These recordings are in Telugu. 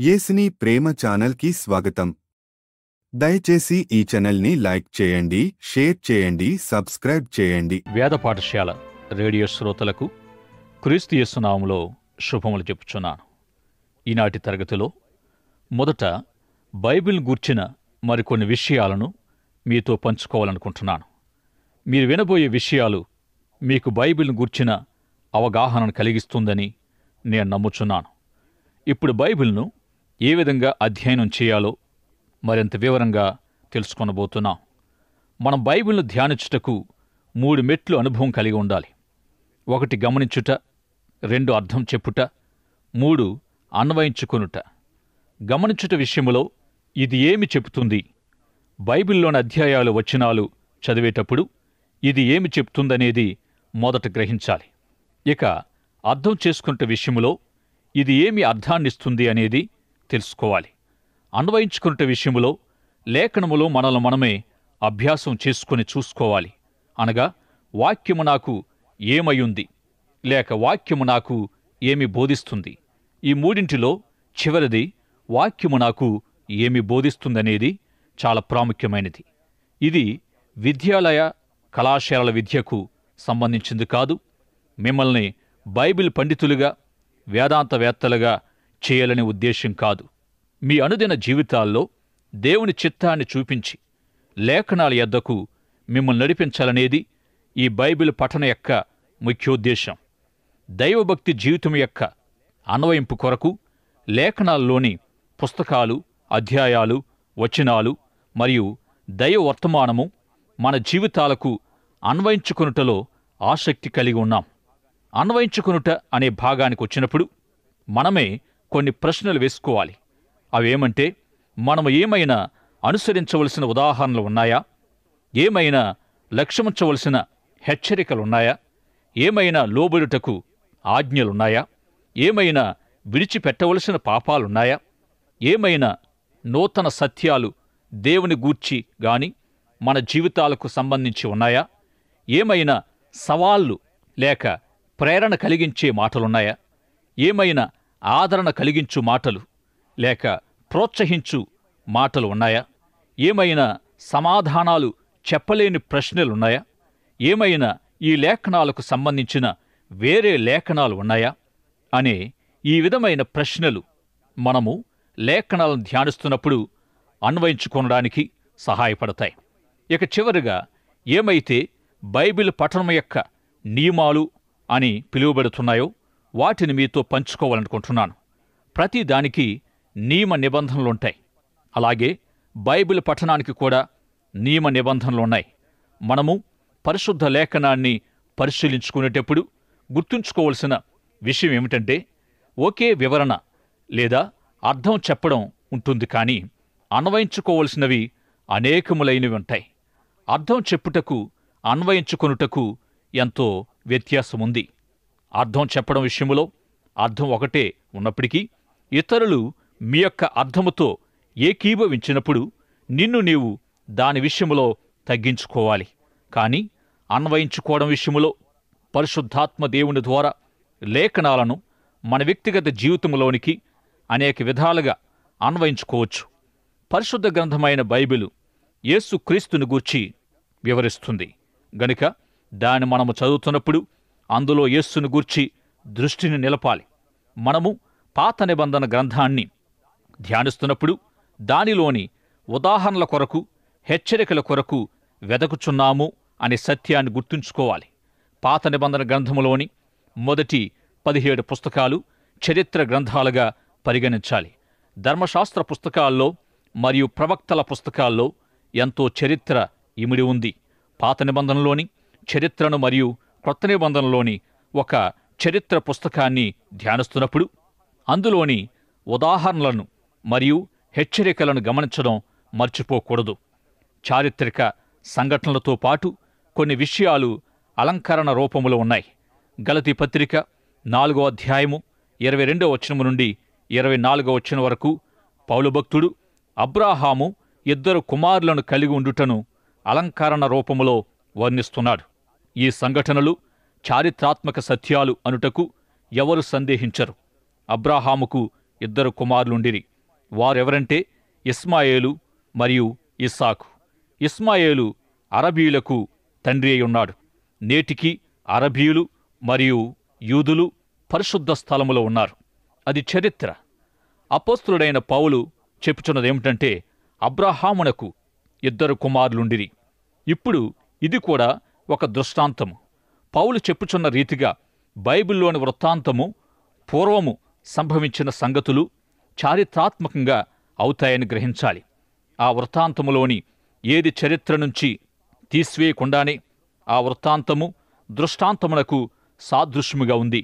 యేసుని ప్రేమ ఛానల్కి స్వాగతం. దయచేసి ఈ ఛానల్ని లైక్ చేయండి, షేర్ చేయండి, సబ్స్క్రైబ్ చేయండి. వేద పాఠశాల రేడియో శ్రోతలకు క్రీస్తు యేసు నామములో శుభములు చెప్పుచున్నాను. ఈనాటి తరగతిలో మొదట బైబిల్ గూర్చిన మరికొన్ని విషయాలను మీతో పంచుకోవాలనుకుంటున్నాను. మీరు వినబోయే విషయాలు మీకు బైబిల్ గూర్చిన అవగాహనను కలిగిస్తుందని నేను నమ్ముచున్నాను. ఇప్పుడు బైబిల్ను ఏ విధంగా అధ్యయనం చేయాలో మరింత వివరంగా తెలుసుకొనబోతున్నాం. మనం బైబిల్ను ధ్యానించుటకు 3 మెట్లు అనుభవం కలిగి ఉండాలి. 1 గమనించుట, 2 అర్థం చెప్పుట, 3 అన్వయించుకొనుట. గమనించుట విషయంలో ఇది ఏమి చెబుతుంది, బైబిల్లోని అధ్యాయాలు వచనాలు చదివేటప్పుడు ఇది ఏమి చెప్తుందనేది మొదట గ్రహించాలి. ఇక అర్థం చేసుకునే విషయంలో ఇది ఏమి అర్థాన్నిస్తుంది అనేది తెలుసుకోవాలి. అన్వయించుకునే విషయంలో లేఖనములో మనల్ని మనమే అభ్యాసం చేసుకుని చూసుకోవాలి. అనగా వాక్యము నాకు ఏమయ్యుంది, లేక వాక్యము నాకు ఏమి బోధిస్తుంది. ఈ మూడింటిలో చివరిది వాక్యము నాకు ఏమి బోధిస్తుందనేది చాలా ప్రాముఖ్యమైనది. ఇది విద్యాలయ కళాశాలల విద్యకు సంబంధించింది కాదు. మిమ్మల్ని బైబిల్ పండితులుగా, వేదాంతవేత్తలుగా చేయాలనే ఉద్దేశం కాదు. మీ అనుదిన జీవితాల్లో దేవుని చిత్తాన్ని చూపించి లేఖనాల యొద్దకు మిమ్మల్ని నడిపించాలనేది ఈ బైబిల్ పఠన యొక్క ముఖ్యోద్దేశం. దైవభక్తి జీవితం యొక్క అన్వయింపు కొరకు లేఖనాల్లోని పుస్తకాలు, అధ్యాయాలు, వచనాలు మరియు దైవ వర్తమానము మన జీవితాలకు అన్వయించుకొనుటలో ఆసక్తి కలిగి ఉన్నాం. అన్వయించుకొనుట అనే భాగానికి వచ్చినప్పుడు మనమే కొన్ని ప్రశ్నలు వేసుకోవాలి. అవేమంటే, మనము ఏమైనా అనుసరించవలసిన ఉదాహరణలు ఉన్నాయా? ఏమైనా లక్ష్యముంచవలసిన హెచ్చరికలున్నాయా? ఏమైనా లోబడుటకు ఆజ్ఞలున్నాయా? ఏమైనా విడిచిపెట్టవలసిన పాపాలున్నాయా? ఏమైనా నూతన సత్యాలు దేవుని గూర్చి గాని మన జీవితాలకు సంబంధించి ఉన్నాయా? ఏమైనా సవాళ్లు లేక ప్రేరణ కలిగించే మాటలున్నాయా? ఏమైనా ఆదరణ కలిగించు మాటలు లేక ప్రోత్సహించు మాటలు ఉన్నాయా? ఏమైనా సమాధానాలు చెప్పలేని ప్రశ్నలున్నాయా? ఏమైనా ఈ లేఖనాలకు సంబంధించిన వేరే లేఖనాలు ఉన్నాయా అనే ఈ విధమైన ప్రశ్నలు మనము లేఖనాలను ధ్యానిస్తున్నప్పుడు అన్వయించుకోవడానికి సహాయపడతాయి. ఇక చివరిగా ఏమైతే బైబిల్ పఠనం యొక్క నియమాలు అని పిలువబడుతున్నాయో వాటిని మీతో పంచుకోవాలనుకుంటున్నాను. ప్రతి దానికి నియమ నిబంధనలుంటాయి. అలాగే బైబిల్ పఠనానికి కూడా నియమ నిబంధనలున్నాయి. మనము పరిశుద్ధ లేఖనాన్ని పరిశీలించుకునేటప్పుడు గుర్తుంచుకోవలసిన విషయం ఏమిటంటే, ఒకే వివరణ లేదా అర్థం చెప్పడం ఉంటుంది, కానీ అన్వయించుకోవలసినవి అనేకములైనవి ఉంటాయి. అర్థం చెప్పుటకు, అన్వయించుకొనుటకు ఎంతో వ్యత్యాసముంది. అర్థం చెప్పడం విషయంలో అర్థం ఒకటే ఉన్నప్పటికీ ఇతరులు మీ యొక్క అర్థముతో ఏకీభవించినప్పుడు నిన్ను నీవు దాని విషయంలో తగ్గించుకోవాలి. కానీ అన్వయించుకోవడం విషయంలో పరిశుద్ధాత్మ దేవుని ద్వారా లేఖనాలను మన వ్యక్తిగత జీవితంలోనికి అనేక విధాలుగా అన్వయించుకోవచ్చు. పరిశుద్ధ గ్రంథమైన బైబిలు యేసు క్రీస్తుని గూర్చి వివరిస్తుంది గనుక దాన్ని మనము చదువుతున్నప్పుడు అందులో యేసుని గూర్చి దృష్టిని నిలపాలి. మనము పాత నిబంధన గ్రంథాన్ని ధ్యానిస్తున్నప్పుడు దానిలోని ఉదాహరణల కొరకు, హెచ్చరికల కొరకు వెదకుచున్నాము అనే సత్యాన్ని గుర్తుంచుకోవాలి. పాత నిబంధన గ్రంథములోని మొదటి 17 పుస్తకాలు చరిత్ర గ్రంథాలుగా పరిగణించాలి. ధర్మశాస్త్ర పుస్తకాల్లో మరియు ప్రవక్తల పుస్తకాల్లో ఎంతో చరిత్ర ఇమిడి ఉంది. పాత నిబంధనలోని చరిత్రను మరియు క్రొత్త నిబంధనలోని ఒక చరిత్ర పుస్తకాన్ని ధ్యానిస్తున్నప్పుడు అందులోని ఉదాహరణలను మరియు హెచ్చరికలను గమనించడం మర్చిపోకూడదు. చారిత్రక సంఘటనలతో పాటు కొన్ని విషయాలు అలంకరణ రూపంలో ఉన్నాయి. గలతీ పత్రిక 4వ అధ్యాయము 22వ వచనం నుండి 24వ వచనం వరకు పౌలు భక్తుడు అబ్రాహాము 2 కుమారులను కలిగి ఉండుటను అలంకరణ రూపములో వర్ణిస్తున్నాడు. ఈ సంఘటనలు చారిత్రాత్మక సత్యాలు అనుటకు ఎవరు సందేహించరు. అబ్రాహాముకు 2 కుమారులుండిరి. వారెవరంటే ఇస్మాయేలు మరియు ఇస్సాకు. ఇస్మాయేలు అరబీయులకు తండ్రి అయి ఉన్నాడు. నేటికి అరబీయులు మరియు యూదులు పరిశుద్ధ స్థలములో ఉన్నారు. అది చరిత్ర. అపోస్తలుడైన పౌలు చెప్పుచున్నదేమిటంటే, అబ్రహామునకు 2 కుమారులుండిరి. ఇప్పుడు ఇది కూడా ఒక దృష్టాంతము. పౌలు చెప్పుచున్న రీతిగా బైబిల్లోని వృత్తాంతము పూర్వము సంభవించిన సంగతులు చారిత్రాత్మకంగా అవుతాయని గ్రహించాలి. ఆ వృత్తాంతములోని ఏది చరిత్ర నుంచి తీసివేయకుండానే ఆ వృత్తాంతము దృష్టాంతమునకు సాదృశ్యముగా ఉంది.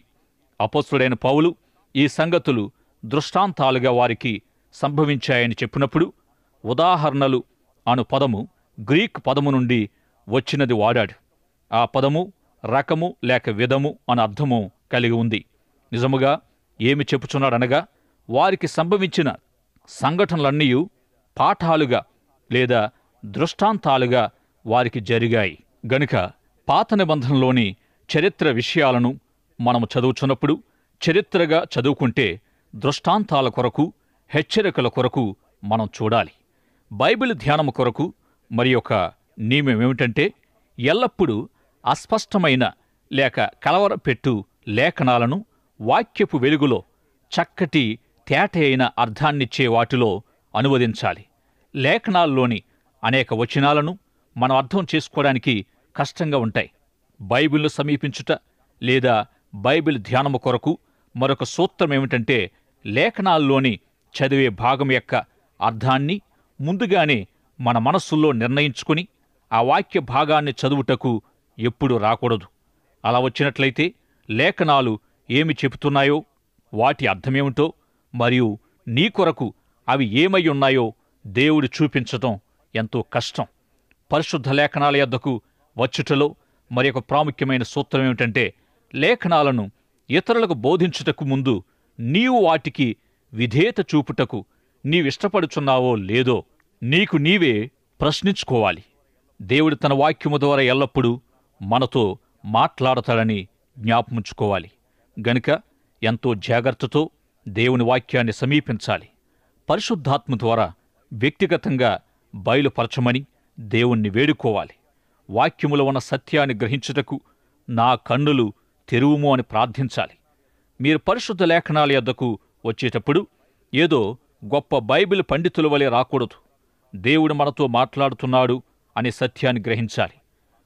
అపోస్తలుడైన పౌలు ఈ సంగతులు దృష్టాంతాలుగా వారికి సంభవించాయని చెప్పినప్పుడు ఉదాహరణలు అను పదము గ్రీక్ పదము నుండి వచ్చినది వాడాడు. ఆ పదము రకము లేక విధము అన్న అర్థము కలిగి ఉంది. నిజముగా ఏమి చెప్పుచున్నాడనగా, వారికి సంభవించిన సంఘటనలన్నీ పాఠాలుగా లేదా దృష్టాంతాలుగా వారికి జరిగాయి గనుక పాత నిబంధనలోని చరిత్ర విషయాలను మనము చదువుచున్నప్పుడు చరిత్రగా చదువుకుంటే దృష్టాంతాల కొరకు, హెచ్చరికల కొరకు మనం చూడాలి. బైబిల్ ధ్యానము కొరకు మరి ఒక నియమం ఏమిటంటే, ఎల్లప్పుడూ అస్పష్టమైన లేక కలవరపెట్టు లేఖనాలను వాక్యపు వెలుగులో చక్కటి తేటైన అర్థాన్నిచ్చే వాటిలో అనువదించాలి. లేఖనాల్లోని అనేక వచనాలను మనం అర్థం చేసుకోవడానికి కష్టంగా ఉంటాయి. బైబిల్ను సమీపించుట లేదా బైబిల్ ధ్యానము కొరకు మరొక సూత్రం ఏమిటంటే, లేఖనాల్లోని చదివే భాగం యొక్క అర్థాన్ని ముందుగానే మన మనస్సుల్లో నిర్ణయించుకుని ఆ వాక్య భాగాన్ని చదువుటకు ఎప్పుడూ రాకూడదు. అలా వచ్చినట్లయితే లేఖనాలు ఏమి చెబుతున్నాయో, వాటి అర్థమేమిటో మరియు నీ కొరకు అవి ఏమై ఉన్నాయో దేవుడు చూపించటం ఎంతో కష్టం. పరిశుద్ధ లేఖనాల యొద్దకు వచ్చుటలో మరి ఒక ప్రాముఖ్యమైన సూత్రం ఏమిటంటే, లేఖనాలను ఇతరులకు బోధించుటకు ముందు నీవు వాటికి విధేయత చూపుటకు నీవిష్టపడుచున్నావో లేదో నీకు నీవే ప్రశ్నించుకోవాలి. దేవుడు తన వాక్యము ద్వారా ఎల్లప్పుడూ మనతో మాట్లాడతాడని జ్ఞాపముంచుకోవాలి. గనుక ఎంతో జాగ్రత్తతో దేవుని వాక్యాన్ని సమీపించాలి. పరిశుద్ధాత్మ ద్వారా వ్యక్తిగతంగా బయలుపరచమని దేవుణ్ణి వేడుకోవాలి. వాక్యములో ఉన్న సత్యాన్ని గ్రహించుటకు నా కన్నులు తెరువుము అని ప్రార్థించాలి. మీరు పరిశుద్ధ లేఖనాల యొద్దకు వచ్చేటప్పుడు ఏదో గొప్ప బైబిల్ పండితుల వలె రాకూడదు. దేవుడు మనతో మాట్లాడుతున్నాడు అనే సత్యాన్ని గ్రహించాలి.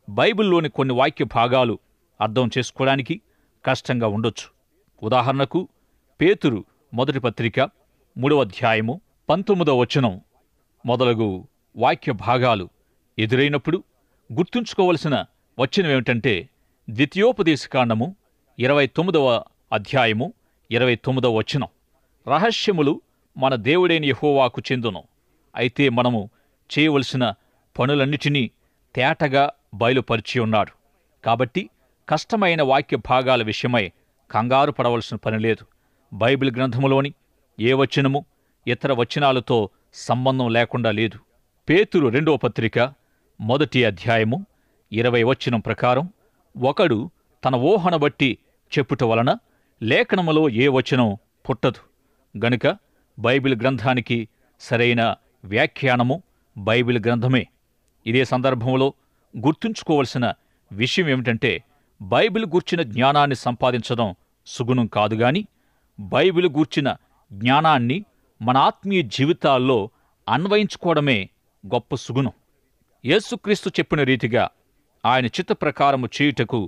బైబిల్లోని కొన్ని వాక్య భాగాలు అర్థం చేసుకోవడానికి కష్టంగా ఉండొచ్చు. ఉదాహరణకు పేతురు మొదటి పత్రిక 3వ అధ్యాయము 19వ వచనం మొదలగు వాక్య భాగాలు ఎదురైనప్పుడు గుర్తుంచుకోవలసిన వచనమేమిటంటే, ద్వితీయోపదేశకాండము 29వ అధ్యాయము 29వ వచనం, రహస్యములు మన దేవుడైన యెహోవాకు చెందును. అయితే మనము చేయవలసిన పనులన్నిటినీ తేటగా బయలుపరిచి ఉన్నాడు. కాబట్టి కష్టమైన వాక్య భాగాల విషయమై కంగారు పడవలసిన పనిలేదు. బైబిల్ గ్రంథములోని ఏ వచనము ఇతర వచనాలతో సంబంధం లేకుండా లేదు. పేతురు 2వ పత్రిక 1వ అధ్యాయము 20వ వచనం ప్రకారం, ఒకడు తన ఊహను బట్టి చెప్పుట వలన లేఖనములో ఏ వచనం పుట్టదు. గనుక బైబిల్ గ్రంథానికి సరైన వ్యాఖ్యానము బైబిల్ గ్రంథమే. ఇదే సందర్భంలో గుర్తుంచుకోవలసిన విషయం ఏమిటంటే, బైబిల్ గూర్చిన జ్ఞానాన్ని సంపాదించడం సుగుణం కాదుగాని బైబిల్ గూర్చిన జ్ఞానాన్ని మన ఆత్మీయ జీవితాల్లో అన్వయించుకోవడమే గొప్ప సుగుణం. యేసుక్రీస్తు చెప్పిన రీతిగా ఆయన చిత్త ప్రకారము చేయుటకు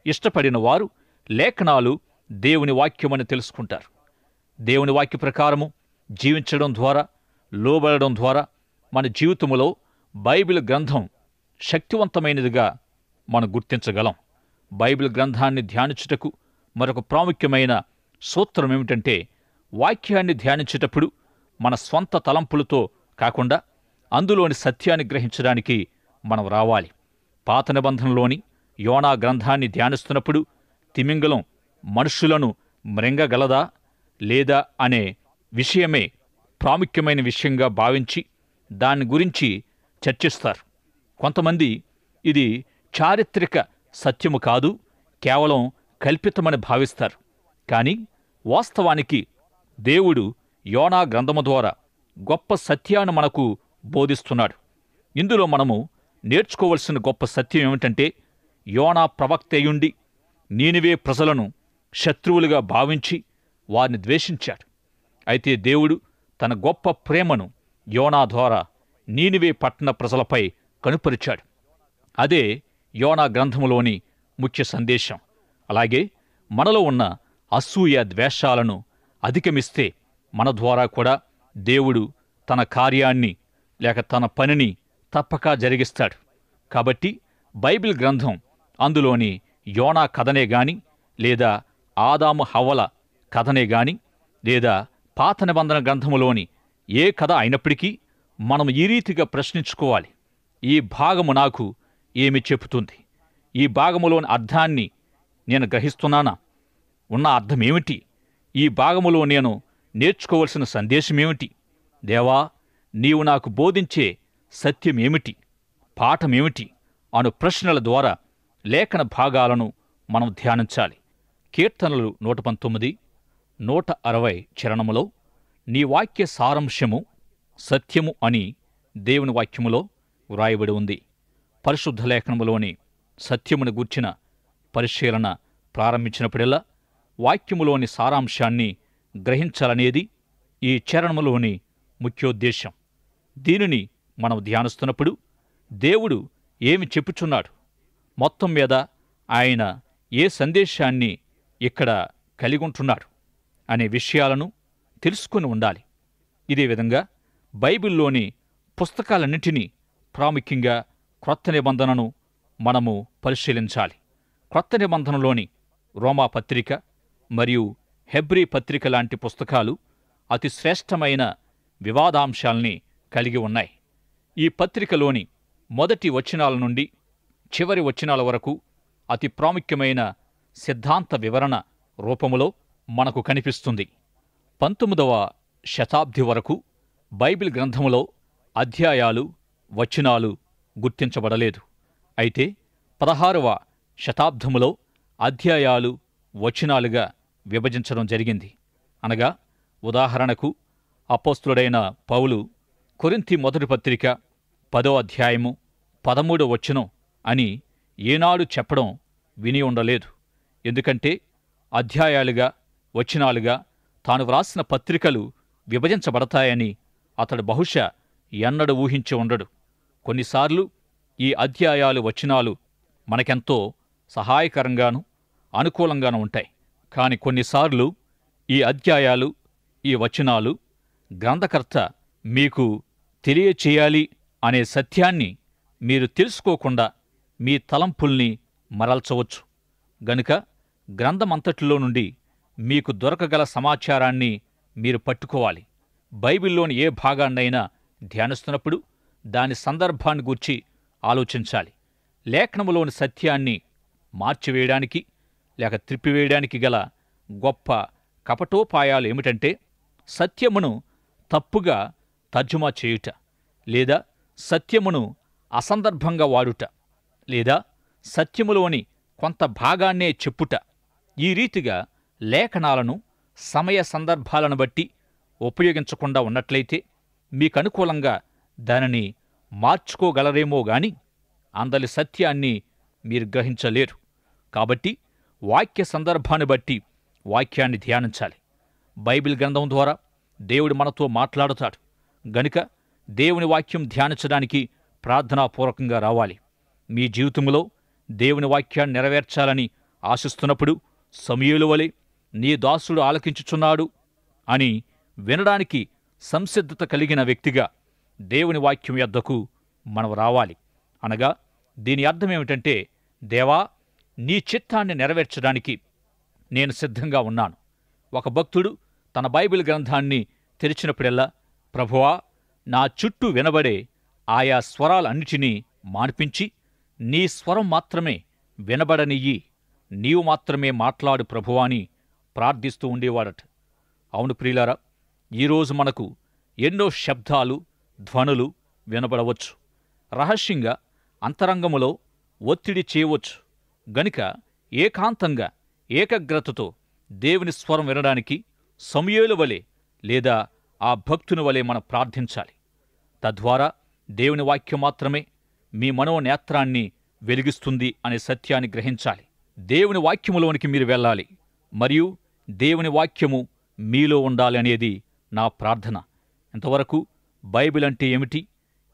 ఇష్టపడిన వారు లేఖనాలు దేవుని వాక్యమని తెలుసుకుంటారు. దేవుని వాక్య ప్రకారము జీవించడం ద్వారా, లోబడడం ద్వారా మన జీవితంలో బైబిల్ గ్రంథం శక్తివంతమైనదిగా మనం గుర్తించగలం. బైబిల్ గ్రంథాన్ని ధ్యానించుటకు మరొక ప్రాముఖ్యమైన సూత్రం ఏమిటంటే, వాక్యాన్ని ధ్యానించేటప్పుడు మన స్వంత తలంపులతో కాకుండా అందులోని సత్యాన్ని గ్రహించడానికి మనం రావాలి. పాత నిబంధనలోని యోనా గ్రంథాన్ని ధ్యానిస్తున్నప్పుడు తిమింగలం మనుషులను మృంగగలదా లేదా అనే విషయమే ప్రాముఖ్యమైన విషయంగా భావించి దాని గురించి చర్చిస్తారు. కొంతమంది ఇది చారిత్రక సత్యము కాదు, కేవలం కల్పితమని భావిస్తారు. కానీ వాస్తవానికి దేవుడు యోనా గ్రంథము ద్వారా గొప్ప సత్యాన్ని మనకు బోధిస్తున్నాడు. ఇందులో మనము నేర్చుకోవలసిన గొప్ప సత్యం ఏమిటంటే, యోనా ప్రవక్తయుండి నీనివే ప్రజలను శత్రువులుగా భావించి వారిని ద్వేషించాడు. అయితే దేవుడు తన గొప్ప ప్రేమను యోనా ద్వారా నీనివే పట్టణ ప్రజలపై కనుపరిచాడు. అదే యోనా గ్రంథములోని ముఖ్య సందేశం. అలాగే మనలో ఉన్న అసూయ ద్వేషాలను అధిగమిస్తే మన ద్వారా కూడా దేవుడు తన కార్యాన్ని లేక తన పనిని తప్పక జరిగిస్తాడు. కాబట్టి బైబిల్ గ్రంథం అందులోని యోనా కథనే గాని, లేదా ఆదాము హవ్వల కథనే గాని, లేదా పాత నిబంధన గ్రంథములోని ఏ కథ అయినప్పటికీ మనం ఈ రీతిగా ప్రశ్నించుకోవాలి: ఈ భాగము నాకు ఏమి చెబుతుంది? ఈ భాగములోని అర్థాన్ని నేను గ్రహిస్తున్నానా? ఉన్న అర్థమేమిటి? ఈ భాగములో నేను నేర్చుకోవలసిన సందేశమేమిటి? దేవా, నీవు నాకు బోధించే సత్యమేమిటి, పాఠమేమిటి అను ప్రశ్నల ద్వారా లేఖన భాగాలను మనం ధ్యానించాలి. కీర్తనలు 119, 160 చరణములో నీ వాక్య సారాంశము సత్యము అని దేవుని వాక్యములో వ్రాయబడి ఉంది. పరిశుద్ధ లేఖనములోని సత్యమును గూర్చిన పరిశీలన ప్రారంభించినప్పుడల్లా వాక్యములోని సారాంశాన్ని గ్రహించాలనేది ఈ చరణములోని ముఖ్యోద్దేశం. దీనిని మనం ధ్యానిస్తున్నప్పుడు దేవుడు ఏమి చెప్పుచున్నాడు, మొత్తం మీద ఆయన ఏ సందేశాన్ని ఇక్కడ కలిగుంటున్నాడు అనే విషయాలను తెలుసుకుని ఉండాలి. ఇదే విధంగా బైబిల్లోని పుస్తకాలన్నింటినీ, ప్రాముఖ్యంగా క్రొత్త నిబంధనను మనము పరిశీలించాలి. క్రొత్త నిబంధనలోని రోమా పత్రిక మరియు హెబ్రీ పత్రిక లాంటి పుస్తకాలు అతి శ్రేష్టమైన వివాదాంశాల్ని కలిగి ఉన్నాయి. ఈ పత్రికలోని మొదటి వచనాల నుండి చివరి వచనాల వరకు అతి ప్రాముఖ్యమైన సిద్ధాంత వివరణ రూపములో మనకు కనిపిస్తుంది. 19వ శతాబ్ది వరకు బైబిల్ గ్రంథములో అధ్యాయాలు, వచనాలు గుర్తించబడలేదు. అయితే 16వ శతాబ్దములో అధ్యాయాలు, వచనాలుగా విభజించడం జరిగింది. అనగా ఉదాహరణకు అపోస్తులుడైన పౌలు కొరింథీ మొదటి పత్రిక 10వ అధ్యాయము 13వ వచనం అని ఏనాడు చెప్పడం విని ఉండలేదు. ఎందుకంటే అధ్యాయాలుగా, వచనాలుగా తాను వ్రాసిన పత్రికలు విభజించబడతాయని అతడు బహుశా ఎన్నడూ ఊహించి ఉండడు. కొన్నిసార్లు ఈ అధ్యాయాలు, వచనాలు మనకెంతో సహాయకరంగాను అనుకూలంగాను ఉంటాయి. కాని కొన్నిసార్లు ఈ అధ్యాయాలు, ఈ వచనాలు గ్రంథకర్త మీకు తెలియచేయాలి అనే సత్యాన్ని మీరు తెలుసుకోకుండా మీ తలంపుల్ని మరల్చవచ్చు. గనుక గ్రంథమంతటిలో నుండి మీకు దొరకగల సమాచారాన్ని మీరు పట్టుకోవాలి. బైబిల్లోని ఏ భాగాన్నైనా ధ్యానిస్తున్నప్పుడు దాని సందర్భాన్ని గూర్చి ఆలోచించాలి. లేఖనములోని సత్యాన్ని మార్చివేయడానికి లేక త్రిప్పివేయడానికి గల గొప్ప కపటోపాయాలు ఏమిటంటే, సత్యమును తప్పుగా తర్జుమా చేయుట, లేదా సత్యమును అసందర్భంగా వాడుట, లేదా సత్యములోని కొంత భాగాన్నే చెప్పుట. ఈ రీతిగా లేఖనాలను సమయ సందర్భాలను బట్టి ఉపయోగించకుండా ఉన్నట్లయితే మీకనుకూలంగా దానిని మార్చుకోగలరేమో గాని అందలి సత్యాన్ని మీరు గ్రహించలేరు. కాబట్టి వాక్య సందర్భాన్ని బట్టి వాక్యాన్ని ధ్యానించాలి. బైబిల్ గ్రంథం ద్వారా దేవుడు మనతో మాట్లాడుతాడు. గనుక దేవుని వాక్యం ధ్యానించడానికి ప్రార్థనాపూర్వకంగా రావాలి. మీ జీవితంలో దేవుని వాక్యాన్ని నెరవేర్చాలని ఆశిస్తున్నప్పుడు సమూయేలు వలె నీ దాసుడు ఆలకించుచున్నాడు అని వినడానికి సంసిద్ధత కలిగిన వ్యక్తిగా దేవుని వాక్యం యొద్దకు మనం రావాలి. అనగా దీని అర్థమేమిటంటే, దేవా, నీ చిత్తాన్ని నెరవేర్చడానికి నేను సిద్ధంగా ఉన్నాను. ఒక భక్తుడు తన బైబిల్ గ్రంథాన్ని తెరిచినప్పుడెల్లా, ప్రభువా, నా చుట్టూ వినబడే ఆయా స్వరాలన్నిటినీ మాన్పించి నీ స్వరం మాత్రమే వినబడనియ్యి, నీవు మాత్రమే మాట్లాడు ప్రభువా అని ప్రార్థిస్తూ ఉండేవాడట. అవును ప్రియులారా, ఈరోజు మనకు ఎన్నో శబ్దాలు, ధ్వనులు వినబడవచ్చు. రహస్యంగా అంతరంగములో ఒత్తిడి చేయవచ్చు. గనుక ఏకాంతంగా, ఏకాగ్రతతో దేవుని స్వరం వినడానికి సమూయేలు వలె లేదా ఆ భక్తుని వలె మనం ప్రార్థించాలి. తద్వారా దేవుని వాక్యం మాత్రమే మీ మనోనేత్రాన్ని వెలిగిస్తుంది అనే సత్యాన్ని గ్రహించాలి. దేవుని వాక్యములోనికి మీరు వెళ్ళాలి మరియు దేవుని వాక్యము మీలో ఉండాలి అనేది నా ప్రార్థన. ఇంతవరకు బైబిల్ అంటే ఏమిటి,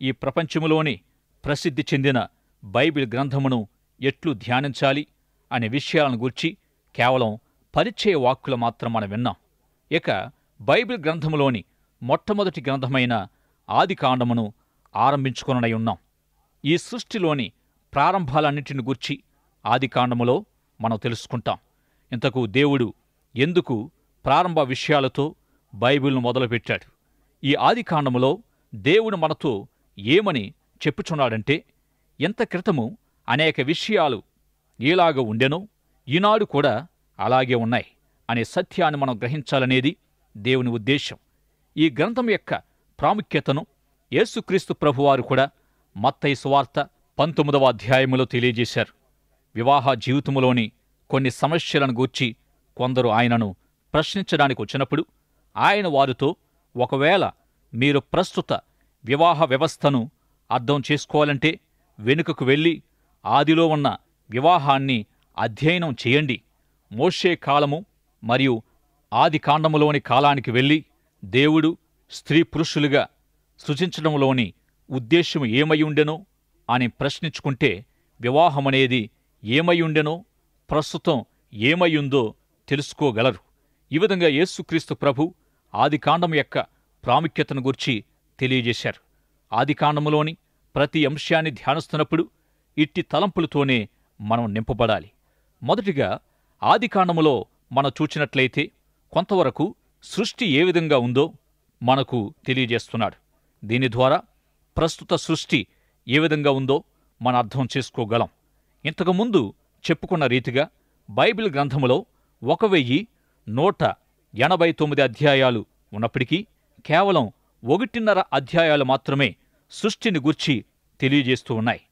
ఈ ప్రపంచములోనే ప్రసిద్ధి చెందిన బైబిల్ గ్రంథమును ఎట్లు ధ్యానించాలి అనే విషయాలను గూర్చి కేవలం పరిచయ వాక్కులు మాత్రం మనం విన్నాం. ఇక బైబిల్ గ్రంథములోని మొట్టమొదటి గ్రంథమైన ఆదికాండమును ఆరంభించుకొనై ఉన్నాం. ఈ సృష్టిలోని ప్రారంభాలన్నింటిని గూర్చి ఆదికాండములో మనం తెలుసుకుంటాం. ఇంతకు దేవుడు ఎందుకు ప్రారంభ విషయాలతో బైబిల్ను మొదలుపెట్టాడు? ఈ ఆదికాండములో దేవుడు మనతో ఏమని చెప్పుచున్నాడంటే, ఎంత క్రితము అనేక విషయాలు ఎలాగ ఉండెనో ఈనాడు కూడా అలాగే ఉన్నాయి అనే సత్యాన్ని మనం గ్రహించాలనేది దేవుని ఉద్దేశం. ఈ గ్రంథం యొక్క ప్రాముఖ్యతను యేసుక్రీస్తు ప్రభువారు కూడా మత్తయి సువార్త 19వ అధ్యాయములో తెలియజేశారు. వివాహ జీవితములోని కొన్ని సమస్యలను గూర్చి కొందరు ఆయనను ప్రశ్నించడానికి వచ్చినప్పుడు ఆయన వారితో, ఒకవేళ మీరు ప్రస్తుత వివాహ వ్యవస్థను అర్థం చేసుకోవాలంటే వెనుకకు వెళ్ళి ఆదిలో ఉన్న వివాహాన్ని అధ్యయనం చేయండి. మోషే కాలము మరియు ఆదికాండములోని కాలానికి వెళ్ళి దేవుడు స్త్రీ పురుషులుగా సృజించడంలోని ఉద్దేశం ఏమై ఉండెనో అని ప్రశ్నించుకుంటే వివాహమనేది ఏమై ఉండెనో ప్రస్తుతం ఏమయ్యుందో తెలుసుకోగలరు. ఈ విధంగా యేసుక్రీస్తు ప్రభు ఆదికాండం యొక్క ప్రాముఖ్యతను గురించి తెలియజేశారు. ఆదికాండములోని ప్రతి అంశాన్ని ధ్యానిస్తున్నప్పుడు ఇట్టి తలంపులతోనే మనం నింపబడాలి. మొదటిగా ఆదికాండములో మనం చూచినట్లయితే కొంతవరకు సృష్టి ఏ విధంగా ఉందో మనకు తెలియజేస్తున్నాడు. దీని ద్వారా ప్రస్తుత సృష్టి ఏ విధంగా ఉందో మనం అర్థం చేసుకోగలం. ఇంతకుముందు చెప్పుకున్న రీతిగా బైబిల్ గ్రంథములో 1189 అధ్యాయాలు ఉన్నప్పటికీ కేవలం 1.5 అధ్యాయాలు మాత్రమే సృష్టిని గూర్చి తెలియజేస్తూ ఉన్నాయి.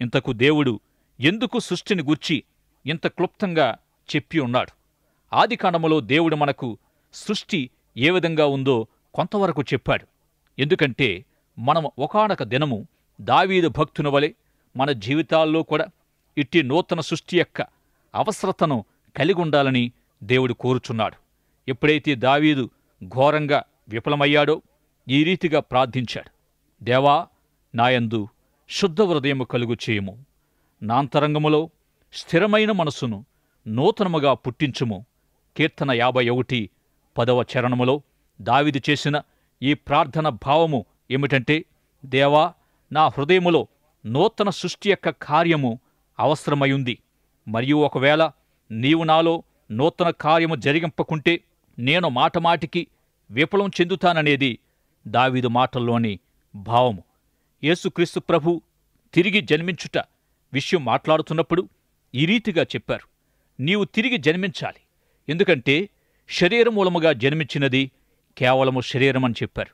ఇంతకు దేవుడు ఎందుకు సృష్టిని గూర్చి ఇంత క్లుప్తంగా చెప్పి ఉన్నాడు? ఆదికాండములో దేవుడు మనకు సృష్టి ఏ విధంగా ఉందో కొంతవరకు చెప్పాడు. ఎందుకంటే మనం ఒకానొక దినము దావీదు భక్తుని వలె మన జీవితాల్లో కూడా ఇట్టి నూతన సృష్టి యొక్క అవసరతను కలిగి ఉండాలని దేవుడు కోరుచున్నాడు. ఎప్పుడైతే దావీదు ఘోరంగా విఫలమయ్యాడో ఈ రీతిగా ప్రార్థించాడు, దేవా, నాయందు శుద్ధ హృదయము కలుగు చేయుము, నాంతరంగములో స్థిరమైన మనసును నూతనముగా పుట్టించుము. కీర్తన 51:10 చరణములో దావీదు చేసిన ఈ ప్రార్థన భావము ఏమిటంటే, దేవా, నా హృదయములో నూతన సృష్టి యొక్క కార్యము అవసరమయుంది, మరియు ఒకవేళ నీవు నాలో నూతన కార్యము జరిగింపకుంటే నేను మాటమాటికి విఫలం చెందుతాననేది దావీదు మాటల్లోని భావము. యేసుక్రీస్తు ప్రభు తిరిగి జన్మించుట విషయం మాట్లాడుతున్నప్పుడు ఈ రీతిగా చెప్పారు, నీవు తిరిగి జన్మించాలి, ఎందుకంటే శరీరం మూలముగా జన్మించినది కేవలము శరీరమని చెప్పారు.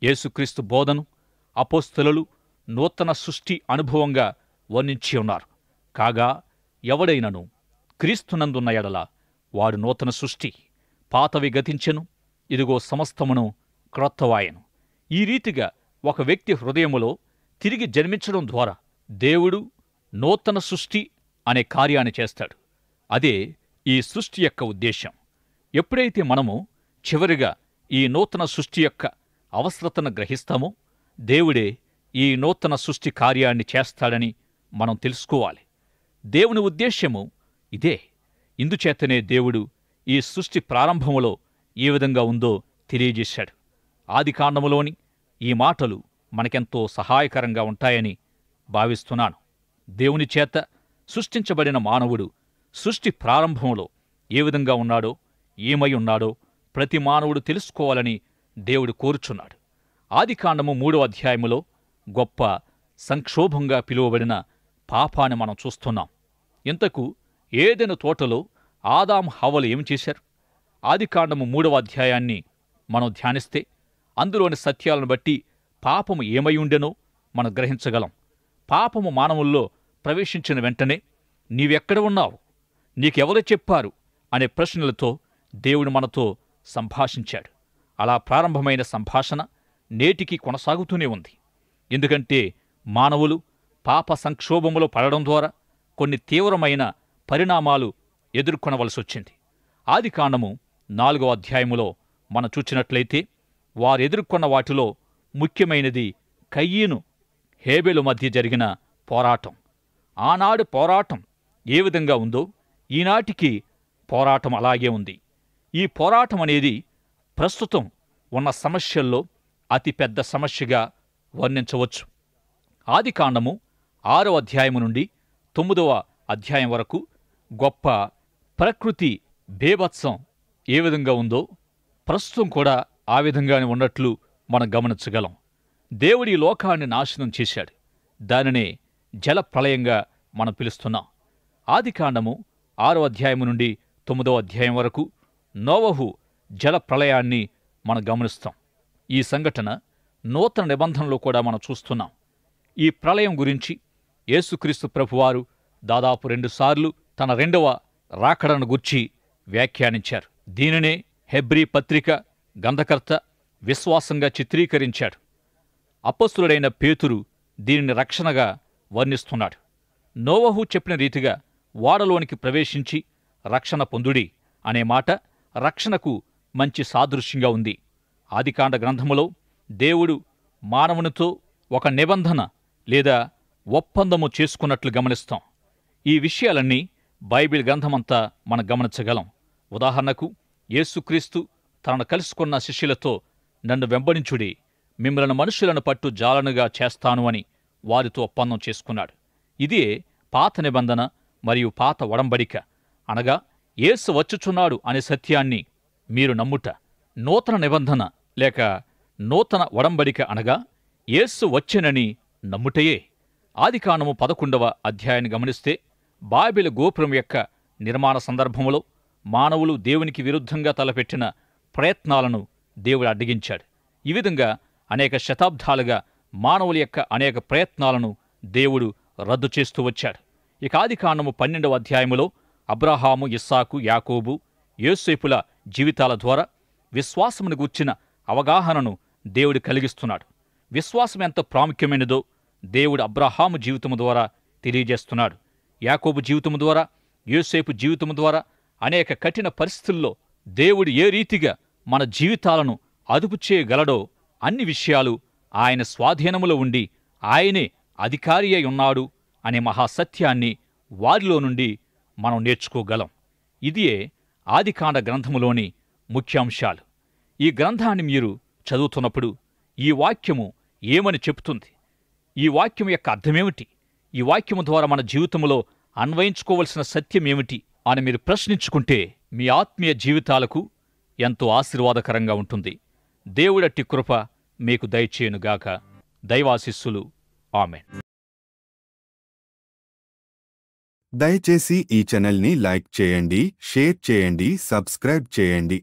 యేసుక్రీస్తు బోధను అపోస్తలులు నూతన సృష్టి అనుభవంగా వర్ణించి ఉన్నారు. కాగా ఎవడైనను క్రీస్తునందున్న ఎడల వాడు నూతన సృష్టి, పాతవి గతించెను, ఇదిగో సమస్తమును క్రొత్తవాయెను. ఈ రీతిగా ఒక వ్యక్తి హృదయములో తిరిగి జన్మించడం ద్వారా దేవుడు నూతన సృష్టి అనే కార్యాన్ని చేస్తాడు. అదే ఈ సృష్టి యొక్క ఉద్దేశం. ఎప్పుడైతే మనము చివరిగా ఈ నూతన సృష్టి యొక్క అవసరతను గ్రహిస్తామో దేవుడే ఈ నూతన సృష్టి కార్యాన్ని చేస్తాడని మనం తెలుసుకోవాలి. దేవుని ఉద్దేశ్యము ఇదే. ఇందుచేతనే దేవుడు ఈ సృష్టి ప్రారంభములో ఏ విధంగా ఉందో తెలియజేశాడు. ఆదికాండములోని ఈ మాటలు మనకెంతో సహాయకరంగా ఉంటాయని భావిస్తున్నాను. దేవుని చేత సృష్టించబడిన మానవుడు సృష్టి ప్రారంభంలో ఏ విధంగా ఉన్నాడో, ఏమై ఉన్నాడో ప్రతి మానవుడు తెలుసుకోవాలని దేవుడు కోరుచున్నాడు. ఆదికాండము 3వ అధ్యాయములో గొప్ప సంక్షోభంగా పిలువబడిన పాపాన్ని మనం చూస్తున్నాం. ఇంతకు ఏదెను తోటలో ఆదాము హవ్వలు ఏమి చేశారు? ఆదికాండము 3వ అధ్యాయాన్ని మనం ధ్యానిస్తే అందులోని సత్యాలను బట్టి పాపము ఏమై ఉండెనో మనం గ్రహించగలం. పాపము మానవుల్లో ప్రవేశించిన వెంటనే నీవెక్కడ ఉన్నావు, నీకెవరు చెప్పారు అనే ప్రశ్నలతో దేవుడు మనతో సంభాషించాడు. అలా ప్రారంభమైన సంభాషణ నేటికి కొనసాగుతూనే ఉంది. ఎందుకంటే మానవులు పాప సంక్షోభములో పడడం ద్వారా కొన్ని తీవ్రమైన పరిణామాలు ఎదుర్కొనవలసొచ్చింది. ఆదికాండము 4వ అధ్యాయములో మనం చూచినట్లయితే వారెదుర్కొన్న వాటిలో ముఖ్యమైనది కయ్యీను హేబెలు మధ్య జరిగిన పోరాటం. ఆనాడు పోరాటం ఏ విధంగా ఉందో ఈనాటికి పోరాటం అలాగే ఉంది. ఈ పోరాటం అనేది ప్రస్తుతం ఉన్న సమస్యల్లో అతి పెద్ద సమస్యగా వర్ణించవచ్చు. ఆదికాండము 6వ అధ్యాయము నుండి 9వ అధ్యాయం వరకు గొప్ప ప్రకృతి బీభత్సం ఏ విధంగా ఉందో ప్రస్తుతం కూడా ఆ విధంగానే ఉన్నట్లు మనం గమనించగలం. దేవుడి లోకాన్ని నాశనం చేశాడు. దానినే జల ప్రళయంగా మనం పిలుస్తున్నాం. ఆదికాండము 6వ అధ్యాయము నుండి 9వ అధ్యాయం వరకు నోవహు జల ప్రళయాన్ని మనం గమనిస్తాం. ఈ సంఘటన నూతన నిబంధనలో కూడా మనం చూస్తున్నాం. ఈ ప్రళయం గురించి యేసుక్రీస్తు ప్రభువారు దాదాపు 2 సార్లు తన 2వ రాకడను గుర్చి వ్యాఖ్యానించారు. దీనినే హెబ్రీ పత్రిక గ్రంథకర్త విశ్వాసంగా చిత్రీకరించాడు. అపొస్తలుడైన పేతురు దీనిని రక్షణగా వర్ణిస్తున్నాడు. నోవహు చెప్పిన రీతిగా ఓడలోనికి ప్రవేశించి రక్షణ పొందుడి అనే మాట రక్షణకు మంచి సాదృశ్యంగా ఉంది. ఆదికాండ గ్రంథములో దేవుడు మానవునితో ఒక నిబంధన లేదా ఒప్పందము చేసుకున్నట్లు గమనిస్తాం. ఈ విషయాలన్నీ బైబిల్ గ్రంథమంతా మనం గమనించగలం. ఉదాహరణకు యేసుక్రీస్తు తనను కలుసుకున్న శిష్యులతో నన్ను వెంబడించుడి, మిమ్మల్ని మనుషులను పట్టు జాలనుగా చేస్తాను అని వారితో ఒప్పందం చేసుకున్నాడు. ఇదే పాత నిబంధన మరియు పాత ఒడంబడిక, అనగా యేసు వచ్చుచున్నాడు అనే సత్యాన్ని మీరు నమ్ముట. నూతన నిబంధన లేక నూతన ఒడంబడిక అనగా యేసు వచ్చెనని నమ్ముటయే. ఆదికాండము 11వ అధ్యాయాన్ని గమనిస్తే బాబెలు గోపురం యొక్క నిర్మాణ సందర్భంలో మానవులు దేవునికి విరుద్ధంగా తలపెట్టిన ప్రయత్నాలను దేవుడు అడ్డగించాడు. ఈ విధంగా అనేక శతాబ్దాలుగా మానవుల యొక్క అనేక ప్రయత్నాలను దేవుడు రద్దు చేస్తూ వచ్చాడు. ఇక ఆదికాండము 12వ అధ్యాయములో అబ్రహాము, ఇస్సాకు, యాకోబు, యోసేపుల జీవితాల ద్వారా విశ్వాసమును గూర్చిన అవగాహనను దేవుడు కలిగిస్తున్నాడు. విశ్వాసం ఎంత ప్రాముఖ్యమైనదో దేవుడు అబ్రహాము జీవితము ద్వారా తెలియజేస్తున్నాడు. యాకోబు జీవితము ద్వారా, యోసేపు జీవితము ద్వారా అనేక కఠిన పరిస్థితుల్లో దేవుడు ఏ రీతిగా మన జీవితాలను అదుపు చేయగలడో అన్ని విషయాలు ఆయన స్వాధీనములో ఉండి ఆయనే అధికారి అయి ఉన్నాడు అనే మహాసత్యాన్ని వారిలో నుండి మనం నేర్చుకోగలం. ఇదియే ఆదికాండ గ్రంథములోని ముఖ్యాంశాలు. ఈ గ్రంథాన్ని మీరు చదువుతున్నప్పుడు ఈ వాక్యము ఏమని చెబుతుంది, ఈ వాక్యం యొక్క అర్థమేమిటి, ఈ వాక్యము ద్వారా మన జీవితంలో అన్వయించుకోవలసిన సత్యమేమిటి అని మీరు ప్రశ్నించుకుంటే మీ ఆత్మీయ జీవితాలకు ఎంతో ఆశీర్వాదకరంగా ఉంటుంది. దేవుడట్టి కృప మీకు దయచేయునుగాక. దైవాశీస్సులు. ఆమేన్. దయచేసి ఈ ఛానల్ని లైక్ చేయండి, షేర్ చేయండి, సబ్స్క్రైబ్ చేయండి.